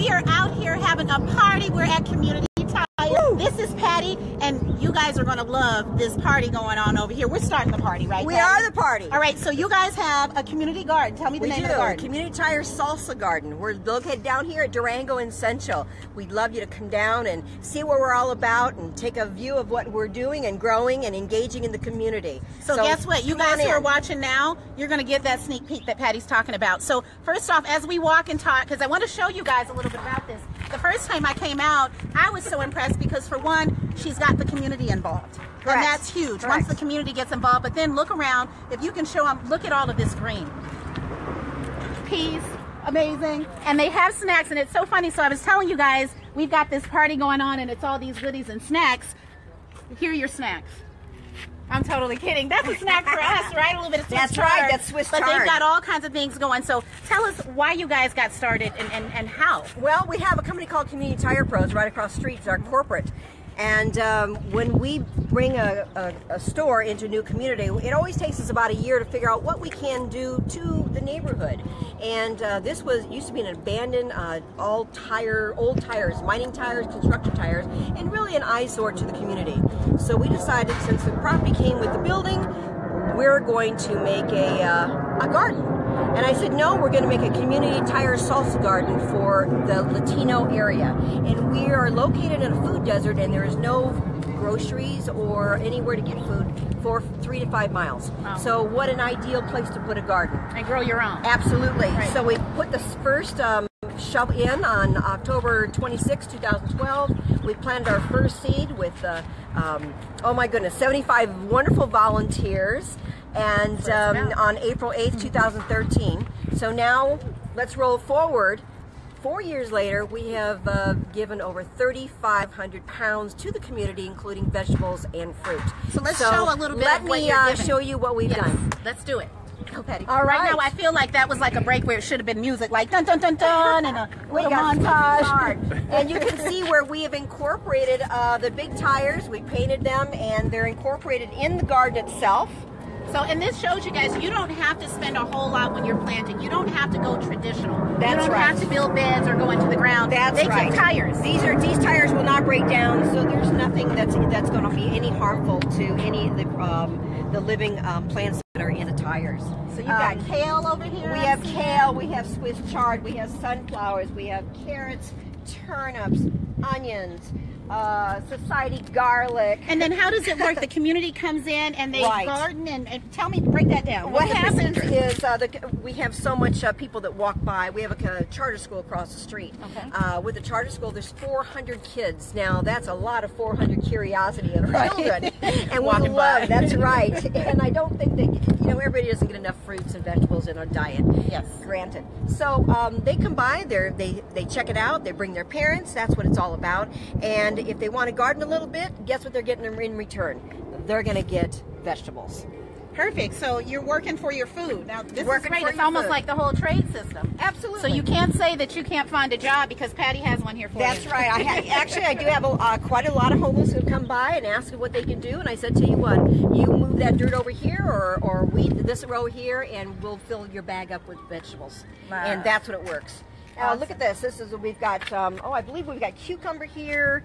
we are out here having a party. We're at Community Tire. Woo! This is Patty, and you guys are going to love this party going on over here. We're starting the party, right? We Patty? are the party. All right, so you guys have a community garden. Tell me the name of the garden. Community Tire Salsa Garden. We're located down here at Durango and Central. We'd love you to come down and see what we're all about and take a view of what we're doing and growing and engaging in the community. So guess what? You guys who are watching now, you're going to get that sneak peek that Patty's talking about. So first off, as we walk and talk, because I want to show you guys a little bit about this. The first time I came out, I was so impressed because, for one, she's got the community involved. Correct. And that's huge. Correct. Once the community gets involved. But then look around. If you can show them, look at all of this green. Peas, amazing. And they have snacks, and it's so funny. So I was telling you guys, we've got this party going on, and it's all these goodies and snacks. Here are your snacks. I'm totally kidding. That's a snack for us, right? A little bit of Swiss chard. That's right, that's Swiss chard. But they've got all kinds of things going. So tell us why you guys got started and how. Well, we have a company called Community Tire Pros right across the street. It's our corporate. And when we bring a store into a new community, it always takes us about a year to figure out what we can do to the neighborhood. And this used to be an abandoned old tires, mining tires, construction tires, and really an eyesore to the community. So we decided, since the property came with the building, we're going to make a garden. And I said, no, we're going to make a Community Tire Salsa Garden for the Latino area. And we are located in a food desert, and there is no groceries or anywhere to get food for 3 to 5 miles. Wow. So what an ideal place to put a garden. And grow your own. Absolutely. Right. So we put the first shovel in on October 26, 2012. We planted our first seed with, oh my goodness, 75 wonderful volunteers. And on April 8th, 2013. So now, let's roll forward. 4 years later, we have given over 3,500 pounds to the community, including vegetables and fruit. So let's show a little bit of what you're Let me giving. show you what we've done. Let's do it. Go, Patty. All right. Right now, I feel like that was like a break where it should have been music, like dun dun dun dun, and a little montage. And you can see where we have incorporated the big tires. We painted them, and they're incorporated in the garden itself. So, and this shows you guys, you don't have to spend a whole lot when you're planting. You don't have to go traditional. That's you don't right. have to build beds or go into the ground. That's they right. take tires. These tires will not break down, so there's nothing that's going to be any harmful to any of the living plants that are in the tires. So you've got kale over here. We have kale, we have Swiss chard, we have sunflowers, we have carrots, turnips, onions, society garlic. And then how does it work? The community comes in and they garden and tell me, break that down. What happens is we have so much people that walk by. We have a charter school across the street. Okay. With the charter school, there's 400 kids. Now that's a lot of 400 curiosity of children, and we love. That's right. And I don't think that everybody doesn't get enough fruits and vegetables in our diet. Yes. Granted. So they come by. They check it out. They bring their parents. That's what it's all about. And if they want to garden a little bit, guess what they're getting in return? They're going to get vegetables. Perfect. So you're working for your food. Now this is Working great. for It's your almost food. like the whole trade system. Absolutely. So you can't say that you can't find a job because Patty has one here for you. That's right. I do have quite a lot of homeless who come by and ask what they can do, and I said, tell you what, you move that dirt over here or weed this row here, and we'll fill your bag up with vegetables. Wow. And that's what it works. Awesome. Look at this. This is we've got. I believe we've got cucumber here.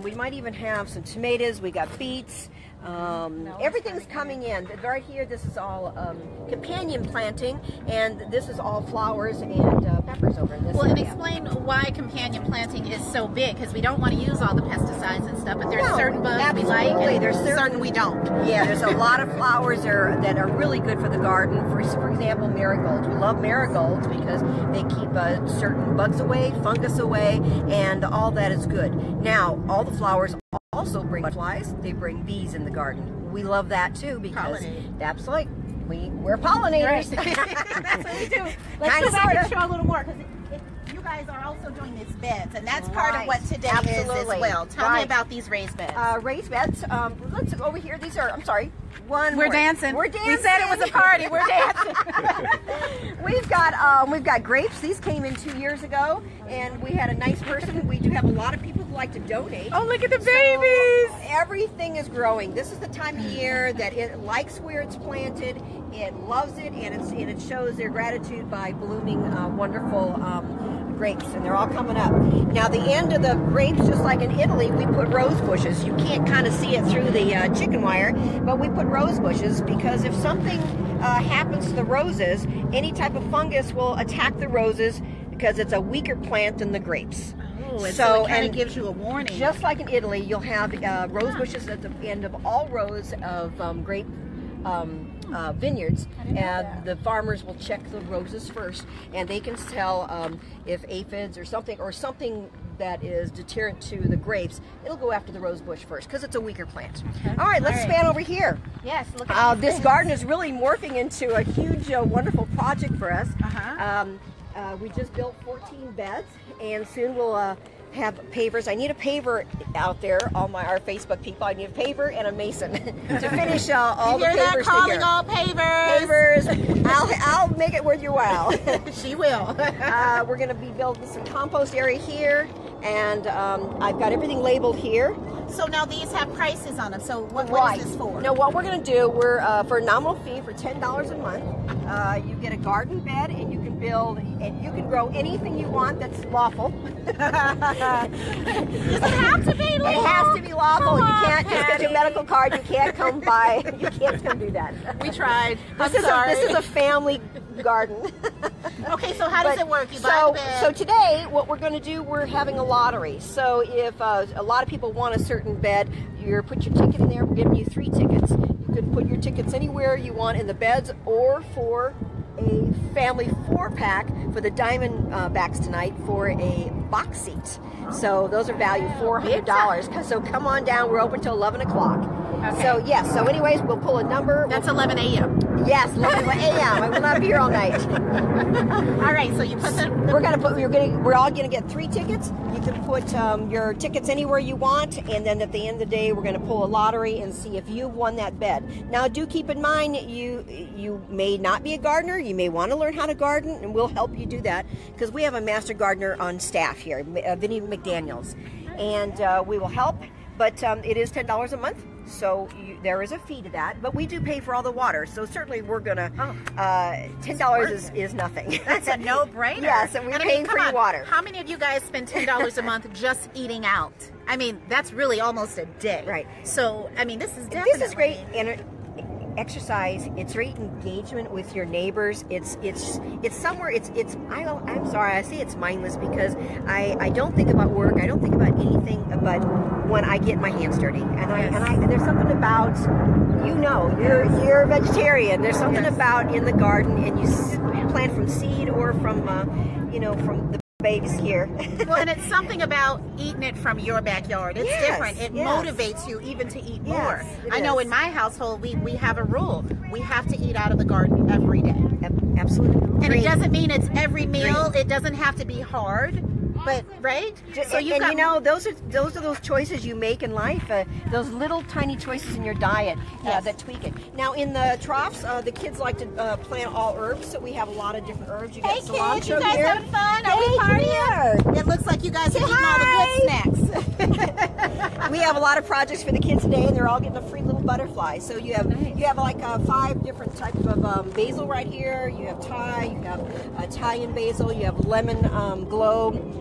We might even have some tomatoes. We got beets. Everything's coming in. Right here, this is all companion planting, and this is all flowers and peppers over in this area. And explain why companion planting is so big, because we don't want to use all the pesticides and stuff, but there's certain bugs we like, and there's certain we don't. Yeah, there's a lot of flowers that are really good for the garden. For example, marigolds. We love marigolds because they keep certain bugs away, fungus away, and all that is good. Now, all the flowers also bring butterflies. They bring bees in the garden. We love that too because that's like we're pollinators. Right. That's what we do. Let's go back and show a little more, because you guys are also doing these beds, and that's part of what today is as well. Tell me about these raised beds. Raised beds. Let's go over here. These are. I'm sorry. We're dancing. We're dancing. We said it was a party. We're dancing. We've got grapes. These came in 2 years ago, and we had a nice person. We do have a lot of people who like to donate. Oh, look at the babies! So everything is growing. This is the time of year that it likes where it's planted. It loves it, and it shows their gratitude by blooming wonderful grapes, and they're all coming up. Now the end of the grapes, just like in Italy, we put rose bushes. You can't kind of see it through the chicken wire, but we put rose bushes because if something happens to the roses, any type of fungus will attack the roses because it's a weaker plant than the grapes. Oh, and so it kind of gives you a warning. Just like in Italy, you'll have rose bushes at the end of all rows of grape vineyards, and the farmers will check the roses first, and they can tell if aphids or something that is deterrent to the grapes, it'll go after the rose bush first because it's a weaker plant. Okay. All right, let's span over here. Yes, look at this garden is really morphing into a huge, wonderful project for us. We just built 14 beds, and soon we'll have pavers. I need a paver out there, all our Facebook people. I need a paver and a mason to finish all the pavers. You hear that? Calling all pavers. Pavers. I'll make it worth your while. She will. We're going to be building some compost area here, and I've got everything labeled here. So now these have prices on them. So what is this for? No, what we're going to do, we're for a nominal fee for $10 a month. You get a garden bed, and you can build, and you can grow anything you want that's lawful. Does it have to be lawful? It has to be lawful. You can't just get your medical card. You can't come by. You can't come do that. We tried. This is a family garden. Okay, so how does it work? You buy the bed. So today, what we're going to do, we're having a lottery. So if a lot of people want a certain bed, you put your ticket in there. We're giving you 3 tickets. You can put your tickets anywhere you want in the beds, or for a family 4-pack for the diamond backs tonight for a box seat. So those are valued $400. So come on down. We're open till 11 o'clock. Okay. So yes. So anyways, we'll pull a number. That's 11 a.m. Yes, 11 a.m. I will not be here all night. All right. So you put we're all gonna get 3 tickets. You can put your tickets anywhere you want, and then at the end of the day, we're gonna pull a lottery and see if you've won that bed. Now, do keep in mind you may not be a gardener. You may want to learn how to garden, and we'll help you do that because we have a master gardener on staff here, Vynnie McDaniels, and we will help. But it is $10 a month, so there is a fee to that. But we do pay for all the water, so certainly we're gonna. $10 is nothing. That's a no-brainer. Yes, and we're paying for your water. How many of you guys spend $10 a month just eating out? I mean, that's really almost a day. Right. So, I mean, this is definitely great. And exercise, it's great engagement with your neighbors. It's somewhere. I'm sorry, I say it's mindless because I don't think about work. I don't think about anything but when I get my hands dirty. And there's something about, you're a vegetarian. There's something about in the garden, and you plant from seed or from from the babies here. Well, and it's something about eating it from your backyard. It's different. It motivates you even to eat more. I know in my household, we have a rule. We have to eat out of the garden every day. Absolutely. And it doesn't mean it's every meal. It doesn't have to be hard. But so those are those choices you make in life. Those little tiny choices in your diet that tweak it. Now in the troughs, the kids like to plant all herbs, so we have a lot of different herbs. You got cilantro kids, you guys here. having fun? Are we partying? It looks like you guys are eating all the good snacks. We have a lot of projects for the kids today, and they're all getting a free little butterfly. So you have like 5 different types of basil right here. You have Thai, you have Italian basil, you have lemon globe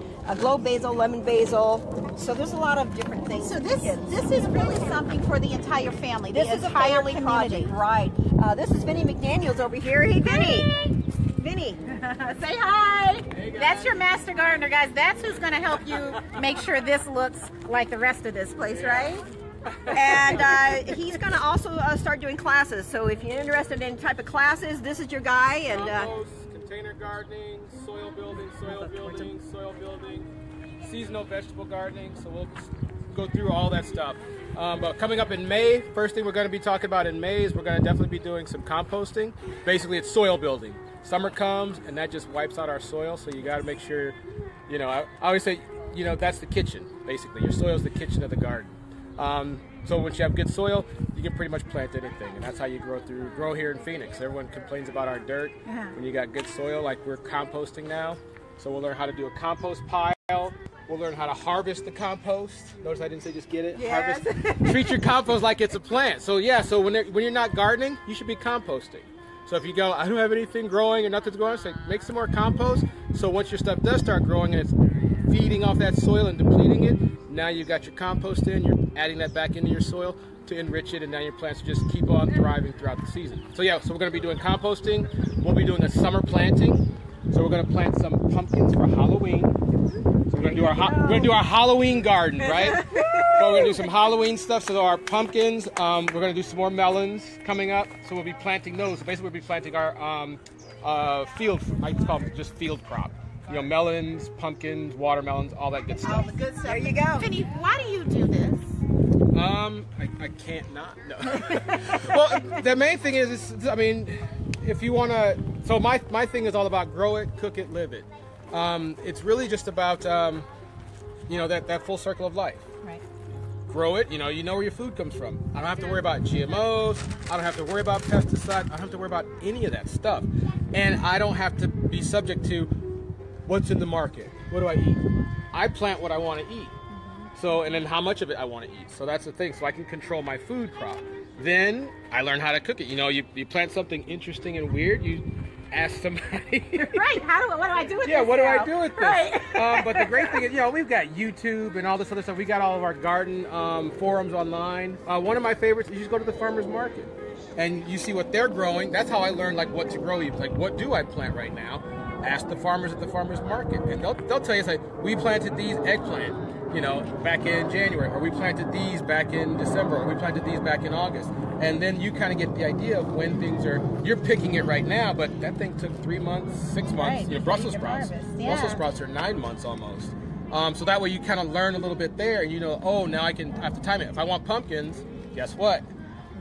basil, lemon basil. So there's a lot of different things. So this is really something for the entire family. This is a family project, right? This is Vynnie McDaniels over here. Hey, Vynnie. Vynnie. Say hi. Hey, that's your master gardener, guys. That's who's going to help you make sure this looks like the rest of this place, right? And he's going to also start doing classes. So if you're interested in any type of classes, this is your guy. And compost, container gardening, soil building, seasonal vegetable gardening. So we'll go through all that stuff. But coming up in May, first thing we're going to be talking about in May is we're going to definitely be doing some composting. Basically, it's soil building. Summer comes and that just wipes out our soil, so you got to make sure, I always say, that's the kitchen, basically. Your soil is the kitchen of the garden. So once you have good soil, you can pretty much plant anything, and that's how you grow here in Phoenix. Everyone complains about our dirt. When you got good soil, like we're composting now, so we'll learn how to do a compost pile. We'll learn how to harvest the compost. Notice I didn't say just get it. Yes. Harvest. Treat your compost like it's a plant. So when you're not gardening, you should be composting. So if you go, I don't have anything growing or nothing's growing, say make some more compost. So once your stuff does start growing and it's feeding off that soil and depleting it, now you've got your compost in, you're adding that back into your soil to enrich it, and now your plants just keep on thriving throughout the season. So yeah, so we're going to be doing composting. We'll be doing a summer planting. So we're going to plant some pumpkins for Halloween. So we're going to do our Halloween garden, right? So we're going to do some Halloween stuff. So our pumpkins. We're going to do some more melons coming up. So we'll be planting those. So basically, we'll be planting our field. I call it just field crop. You know, melons, pumpkins, watermelons, all that good stuff. All the good stuff. There you go. Vynnie, why do you do this? I can't not. No. Well, the main thing is, I mean, if you want to, so my thing is all about grow it, cook it, live it. It's really just about, you know, that full circle of life. Right. Grow it, you know where your food comes from. I don't have to worry about GMOs. I don't have to worry about pesticides. I don't have to worry about any of that stuff. And I don't have to be subject to what's in the market. What do I eat? I plant what I want to eat. So, and then how much of it I want to eat. So that's the thing. So I can control my food crop. Then I learn how to cook it. You know, you plant something interesting and weird, you ask somebody. Right. What do I do with this? Yeah, what do now? I do with this? Right. But the great thing is, you know, we've got YouTube and all this other stuff. We got all of our garden forums online. One of my favorites is you just go to the farmer's market and you see what they're growing. That's how I learned like what to grow. Like, what do I plant right now? Ask the farmers at the farmer's market, and they'll tell you, say, we planted these eggplant, you know, back in January, or we planted these back in December, or we planted these back in August. And then you kind of get the idea of when things are, you're picking it right now, but that thing took 3 months, 6 months. Right, You know, Brussels sprouts. Yeah. Brussels sprouts are 9 months almost. So that way you kind of learn a little bit there, and you know, oh, now I have to time it. If I want pumpkins, guess what?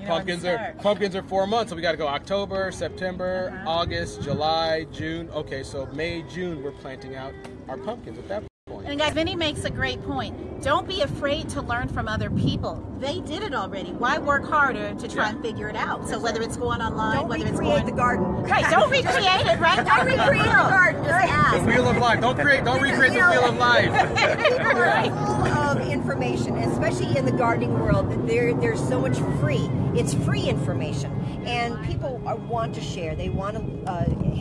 Pumpkins are 4 months, so we got to go October, September, August, July, June. Okay, so May, June, we're planting out our pumpkins at that point. And guys, Vynnie makes a great point. Don't be afraid to learn from other people. They did it already. Why work harder to try and figure it out? So whether it's going online, Don't whether it's recreate going the garden. Right, don't recreate it, right? Don't recreate the garden. Just ask. The wheel of life. Don't recreate the wheel of life. People are full of information, especially in the gardening world. There's so much free. It's free information, and people want to share. They want to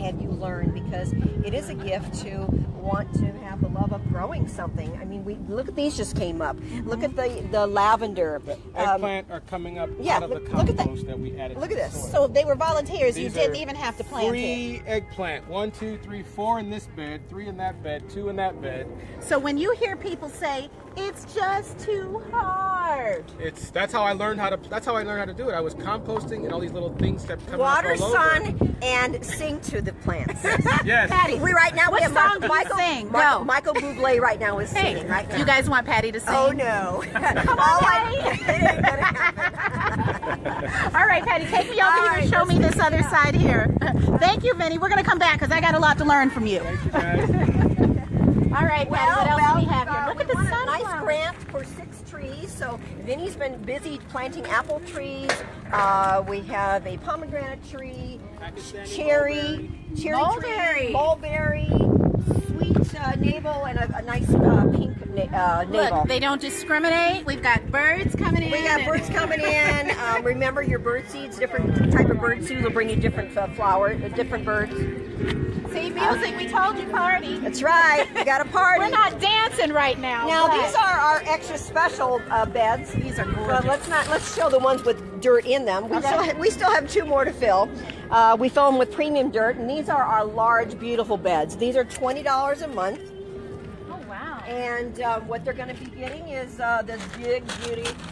have you learn, because it is a gift to want to have the love of growing something. I mean, look at these just came up. Look at the lavender. The eggplant are coming up out of the compost that we added. Look at this. So they were volunteers. These you didn't even have to plant it. 3 eggplant. 1, 2, 3, 4 in this bed, 3 in that bed, 2 in that bed. So when you hear people say it's just too hard, That's how I learned how to do it. I was composting, and all these little things kept coming Water, up all over. sun, and sing to the plants. Yes. Patty, We right now what we have song do you Michael sing? Michael, Go. Michael Bublé right now is Hey, singing right now. you guys want Patty to sing? Oh no! Come on, Patty. All right, Patty, take me over here and show me this other side here. Thank you, Vynnie. We're going to come back because I got a lot to learn from you. Thank you, guys. All right, Patty, what else do we have here? Look at the won a sunflower. nice grant for 6 trees. So Vinnie's been busy planting apple trees. We have a pomegranate tree, cherry Mulberry. tree, mulberry, sweet navel, and a nice pink navel. Look, they don't discriminate. We've got birds coming in. We got birds coming in. Remember your bird seeds, different type of bird seeds will bring you different different birds. See, music, we told you party. That's right, we got a party. We're not dancing right now. Now but these are our extra special beds. These are Well, gorgeous. let's show the ones with dirt in them. We still have 2 more to fill. We fill them with premium dirt, and these are our large, beautiful beds. These are $20 a month. Oh, wow. And what they're going to be getting is this big,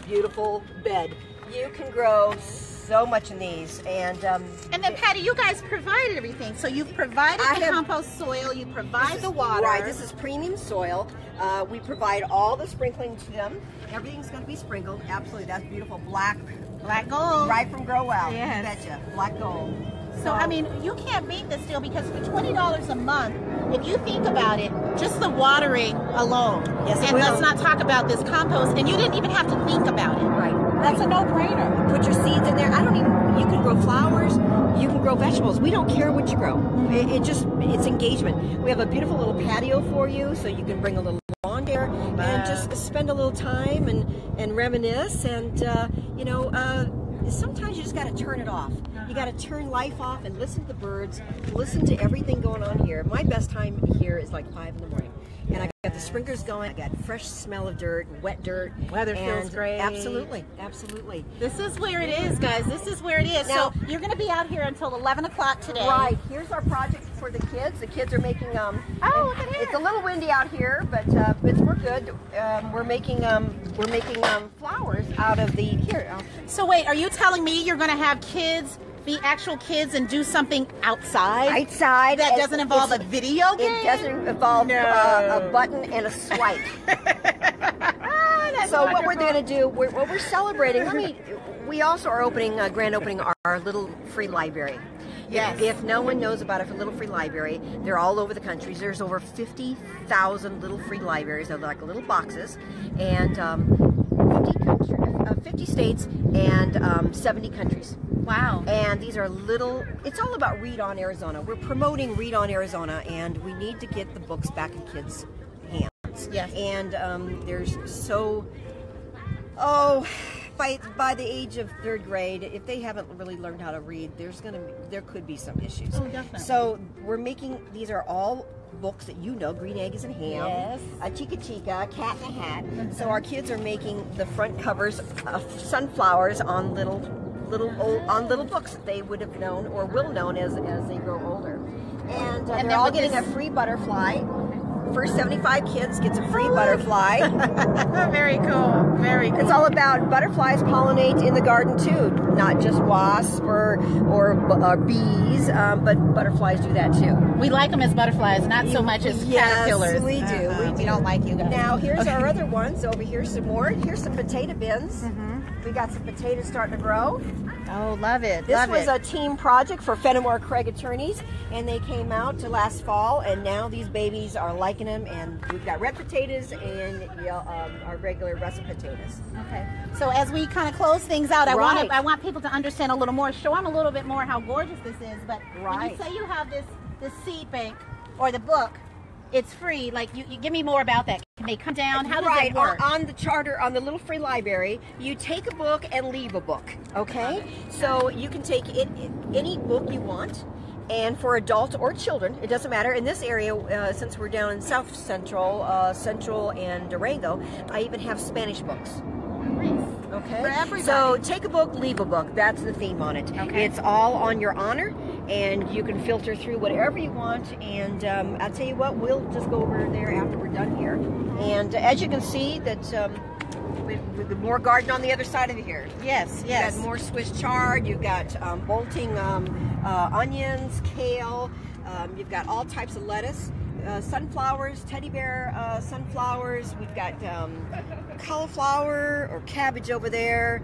beautiful bed. You can grow so much in these, and then Patty, you guys provided everything. So you've provided the compost soil, you provide the water. Right, this is premium soil. We provide all the sprinkling to them. Everything's going to be sprinkled. Absolutely, that's beautiful black gold. right from Grow Out. Yes. You betcha, black gold. So, I mean, you can't beat this deal, because for $20 a month, if you think about it, just the watering alone, Yes, it and will. let's not talk about this compost, and you didn't even have to think about it. Right. That's a no-brainer. Put your seeds in there. You can grow flowers, you can grow vegetables. We don't care what you grow. It's engagement. We have a beautiful little patio for you, so you can bring a little lawn there and just spend a little time and reminisce, and is sometimes you just got to turn it off. You got to turn life off and listen to the birds, listen to everything going on here. My best time here is like 5 in the morning. And I got the sprinklers going, I got fresh smell of dirt, wet dirt. Weather feels great. Absolutely, absolutely. This is where it is, guys. This is where it is. Now, so you're going to be out here until 11 o'clock today. Right. Here's our project for the kids. The kids are making, oh, look at here. It's a little windy out here, but we're good. We're making flowers out of the, here. So wait, are you telling me you're going to have kids be actual kids and do something outside? Outside. That doesn't involve a video game? It doesn't involve a button and a swipe. So what we're going to do, what we're celebrating, we also are opening, grand opening our little free library. Yes. If no one knows about it, for Little Free Library, they're all over the country. There's over 50,000 little free libraries. They're like little boxes, and 50 states and 70 countries. Wow. And these are little, it's all about Read On Arizona. We're promoting Read On Arizona, and we need to get the books back in kids' hands. Yes. And there's so, by the age of 3rd grade, if they haven't really learned how to read, there could be some issues. Oh, definitely. So we're making, these are all books that you know, Green Eggs and Ham, Yes. a Chica Chica, Cat in a Hat. So our kids are making the front covers of sunflowers on little books that they would have known or will know as they grow older. And they're all getting a free butterfly. First 75 kids gets a free butterfly. Very cool. Very cool. It's all about butterflies pollinate in the garden too, not just wasps or bees, but butterflies do that too. We like them as butterflies, not so much as caterpillars. We do. We don't like you guys. Now here's our other ones. Over here some more. Here's some potato bins. We got some potatoes starting to grow. Oh, love it. This was a team project for Fenimore Craig attorneys, and they came out to last fall, and now these babies are liking them, and we've got red potatoes and our regular russet potatoes. Okay. So as we kind of close things out, I Right. want people to understand a little more, show them a little bit more how gorgeous this is. But when you Right. say you have this seed bank or the book, it's free. Like you give me more about that. Can they come down? How does Right, it work? on the charter, on the little free library, you take a book and leave a book, okay? So you can take any book you want, and for adults or children, it doesn't matter. In this area, since we're down in South Central, Central and Durango, I even have Spanish books. Nice. Okay. For everybody. So take a book, leave a book. That's the theme on it. Okay. It's all on your honor, and you can filter through whatever you want. And I'll tell you what, we'll just go over there after we're done here. And as you can see, that with more garden on the other side of here. Yes, yes. You've got more Swiss chard. You've got bolting onions, kale. You've got all types of lettuce. Sunflowers, teddy bear sunflowers. We've got cauliflower or cabbage over there,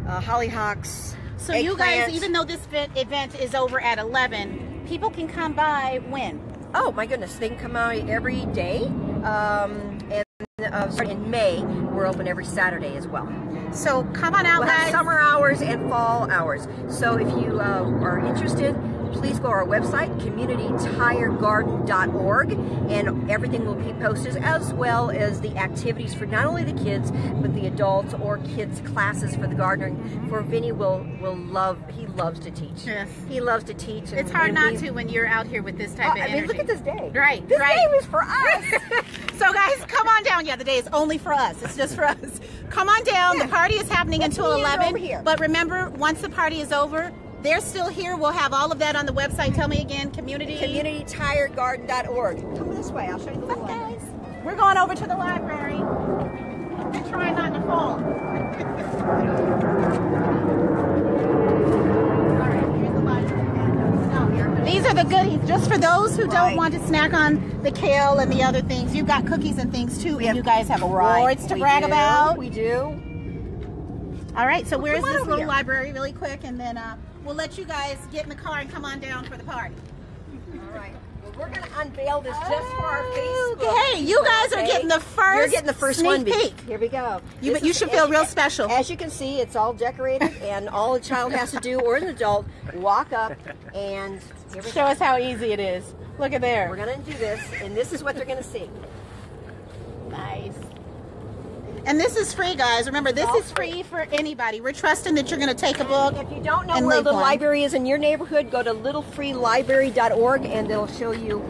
hollyhocks. So you guys, eggplant. even though this event is over at 11, people can come by when? Oh my goodness, they can come out every day. And in May, we're open every Saturday as well. So come on out, We'll have guys. summer hours and fall hours. So if you are interested, please go to our website, communitytiregarden.org, and everything will be posted, as well as the activities for not only the kids, but the adults or kids' classes for the gardening. For Vynnie he loves to teach. Yes. He loves to teach. It's hard not to when you're out here with this type of energy. I mean, look at this day. Right, This right. day was for us. So guys, come on down. Yeah, the day is only for us. It's just for us. Come on down. Yeah. The party is happening Let's until meet over 11. here. But remember, once the party is over, they're still here. We'll have all of that on the website. Tell me again, communitytiregarden.org. Come this way. I'll show you the little Guys, we're going over to the library. We're trying not to fall. These are the goodies, just for those who don't want to snack on the kale and the other things. You've got cookies and things too, and you guys have awards to brag about. We do. All right, so where's come on this over little here. library really quick, and then we'll let you guys get in the car and come on down for the party. All right. Well, we're going to unveil this just for our Facebook. Okay, you guys are getting the first You're getting the first sneak one. peek. Here we go. You should feel real special. As you can see, it's all decorated, and all a child has to do, or an adult, walk up and here we Show us how easy it is. Look at We're there. going to do this, and this is what they're going to see. Nice. And this is free, guys. Remember, this is free for anybody. We're trusting that you're going to take a book. If you don't know and where leave the one. library is in your neighborhood, go to littlefreelibrary.org and it'll show you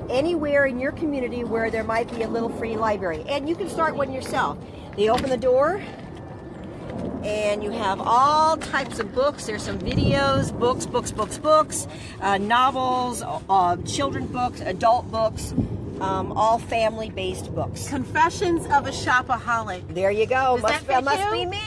anywhere in your community where there might be a little free library. And you can start one yourself. They open the door and you have all types of books. There's some videos, books, novels, children books, adult books, all family-based books. Confessions of a Shopaholic. There you go. Does that Must fit be you? me.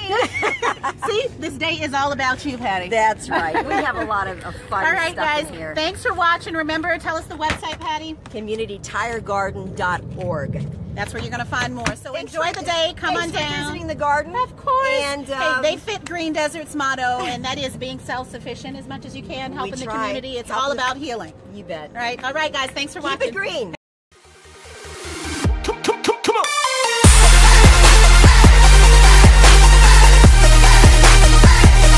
See, this day is all about you, Patty. That's right. We have a lot of fun All right, stuff guys. in here. Thanks for watching. Remember, tell us the website, Patty. CommunityTireGarden.org. That's where you're going to find more. So Thanks enjoy for- the day. Come on thanks for down. visiting the garden. Of course. And hey, they fit Green Desert's motto, and that is being self-sufficient as much as you can, helping the try. community. It's Help all the- about healing. You bet. All right, guys. Thanks for Keep watching. it green.